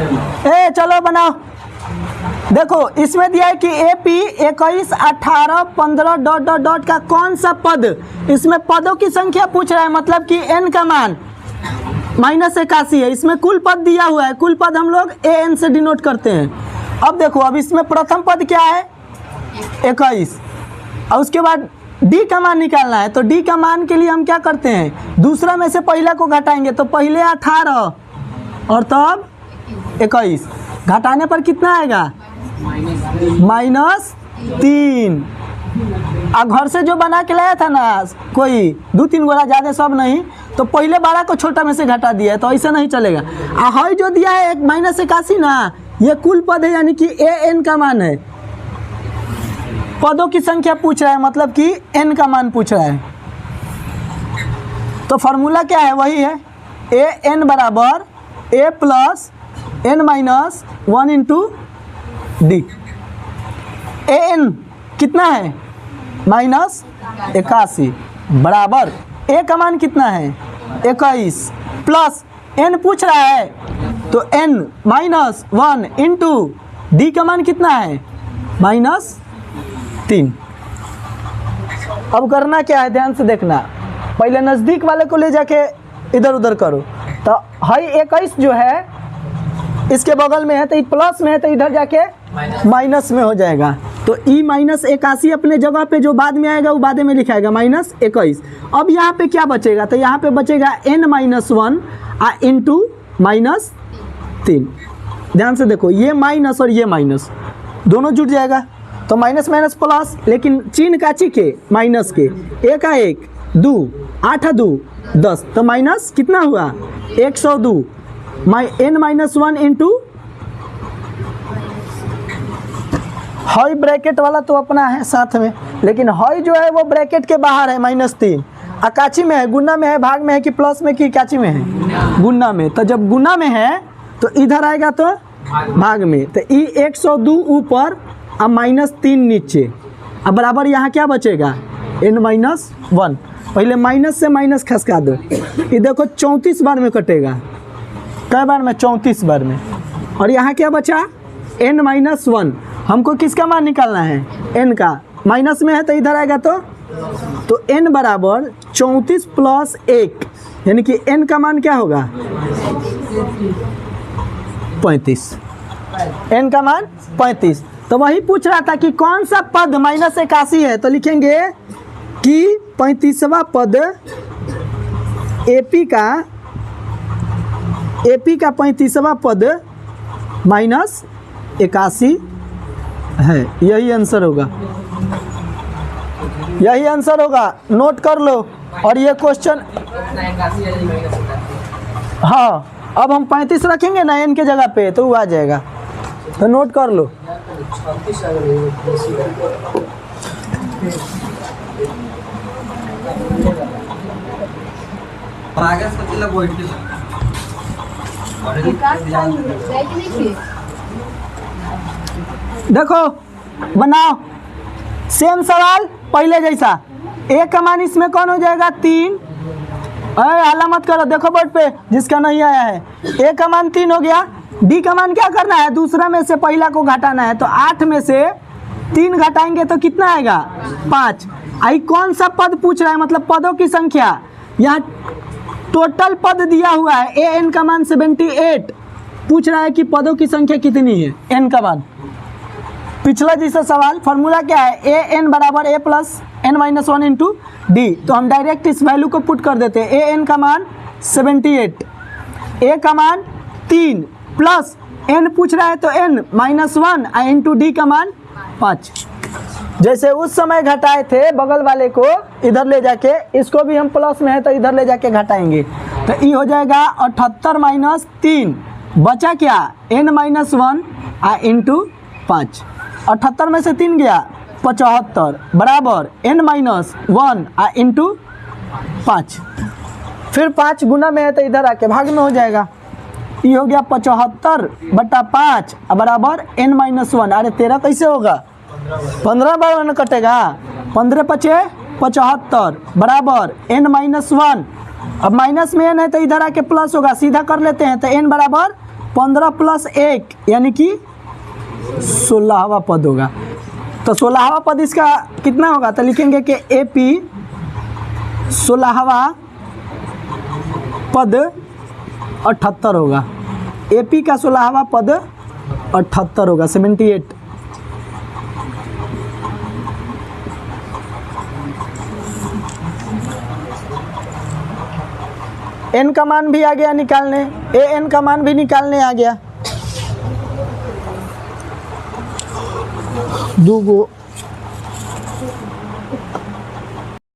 ए चलो बनाओ। देखो इसमें दिया है कि AP 21, 18, 15 डॉट डॉट डॉट का कौन सा पद, इसमें पदों की संख्या पूछ रहा है, मतलब कि n का मान -81 है। इसमें कुल पद दिया हुआ है, कुल पद हम लोग AN से डिनोट करते हैं। अब देखो, अब इसमें प्रथम पद क्या है 21, और उसके बाद D का मान निकालना है। तो D का मान के लिए हम क्या करते हैं, दूसरा में से पहला को घटाएंगे। तो पहले 18 और तब 21, घटाने पर कितना आएगा -3। और घर से जो बना के लाया था ना कोई 2-3 गोला, ज़्यादा सब नहीं, तो पहले 12 को छोटा में से घटा दिया है, तो ऐसा नहीं चलेगा। और जो दिया है -81 ना, ये कुल पद है, यानी कि AN का मान है। पदों की संख्या पूछ रहा है, मतलब कि n का मान पूछ रहा है। तो फार्मूला क्या है, वही है AN बराबर A plus n minus 1 into D। AN कितना है -81 बराबर A का मान कितना है 21 प्लस n पूछ रहा है, तो n -1 इंटू D का मान कितना है -3। अब करना क्या है, ध्यान से देखना। पहले नज़दीक वाले को ले जाके इधर उधर करो। तो हाई 21 जो है इसके बगल में है, तो ये प्लस में है, तो इधर जाके माइनस में हो जाएगा। तो E -81 अपने जगह पे जो बाद में आएगा वो बाद में लिखाएगा -21। अब यहाँ पे क्या बचेगा, तो यहाँ पे बचेगा n -1 इंटू -3। ध्यान से देखो, ये माइनस और ये माइनस दोनों जुड़ जाएगा, तो माइनस माइनस प्लस, लेकिन चिन्ह काची के माइनस के, 1 का 1 2 8 2 10, तो माइनस कितना हुआ 102 n -1 इंटू हाई ब्रैकेट वाला तो अपना है साथ में, लेकिन हाई जो है वो ब्रैकेट के बाहर है -3। अकाची में है, गुना में है, भाग में है कि प्लस में कि काची में है, गुना में। तो जब गुना में है तो इधर आएगा तो भाग में। तो ई 102 ऊपर और -3 नीचे, अब बराबर यहाँ क्या बचेगा n-1। पहले माइनस से माइनस खसका दो, ये देखो 34 बार में कटेगा। कई बार में 34 बार में। और यहाँ क्या बचा n-1। हमको किसका मान निकालना है, n का। माइनस में है तो इधर आएगा तो n बराबर 34 प्लस 1, यानी कि n का मान क्या होगा 35। n का मान 35। तो वही पूछ रहा था कि कौन सा पद -81 है, तो लिखेंगे कि 35वां पद AP का 35वां पद -81 है। यही आंसर होगा, यही आंसर होगा, नोट कर लो। और ये क्वेश्चन, हाँ, अब हम 35 रखेंगे ना n के जगह पे, तो वो आ जाएगा, तो नोट कर लो। देखो बनाओ, सेम सवाल पहले जैसा। A का मान इसमें कौन हो जाएगा 3, हाला मत करो, देखो बोर्ड पे जिसका नहीं आया है। A का मान 3 हो गया। D का मान क्या करना है, दूसरा में से पहला को घटाना है। तो 8 में से 3 घटाएंगे तो कितना आएगा 5। आई कौन सा पद पूछ रहा है, मतलब पदों की संख्या। यहाँ टोटल पद दिया हुआ है, AN का मान 78, पूछ रहा है कि पदों की संख्या कितनी है, n का मान। पिछला जैसा सवाल, फार्मूला क्या है, AN बराबर A plus n-1 into D। तो हम डायरेक्ट इस वैल्यू को पुट कर देते हैं। AN का मान 78, A का मान 3 प्लस n पूछ रहा है तो n-1 इंटू D का मान 5। जैसे उस समय घटाए थे बगल वाले को, इधर ले जाके, इसको भी हम प्लस में है तो इधर ले जाके घटाएंगे। तो ये हो जाएगा 78 - 3, बचा क्या n-1 इंटू 5। 78 में से 3 गया 75 बराबर n-1 इंटू 5। फिर 5 गुना में है तो इधर आके भाग में हो जाएगा। ये हो गया 75/5 बराबर n-1। अरे 13 कैसे होगा, 15 बार में कटेगा। 15 × 5 = 75 बराबर n-1। अब माइनस में n है तो इधर आके प्लस होगा, सीधा कर लेते हैं। तो n बराबर 15 प्लस 1 यानी कि 16वां पद होगा। तो 16वां पद इसका कितना होगा, तो लिखेंगे कि AP 16वां पद 78 होगा। AP का 16वां पद 78 होगा, 78। n का मान भी आ गया निकालने, an का मान भी निकालने आ गया। 2 गो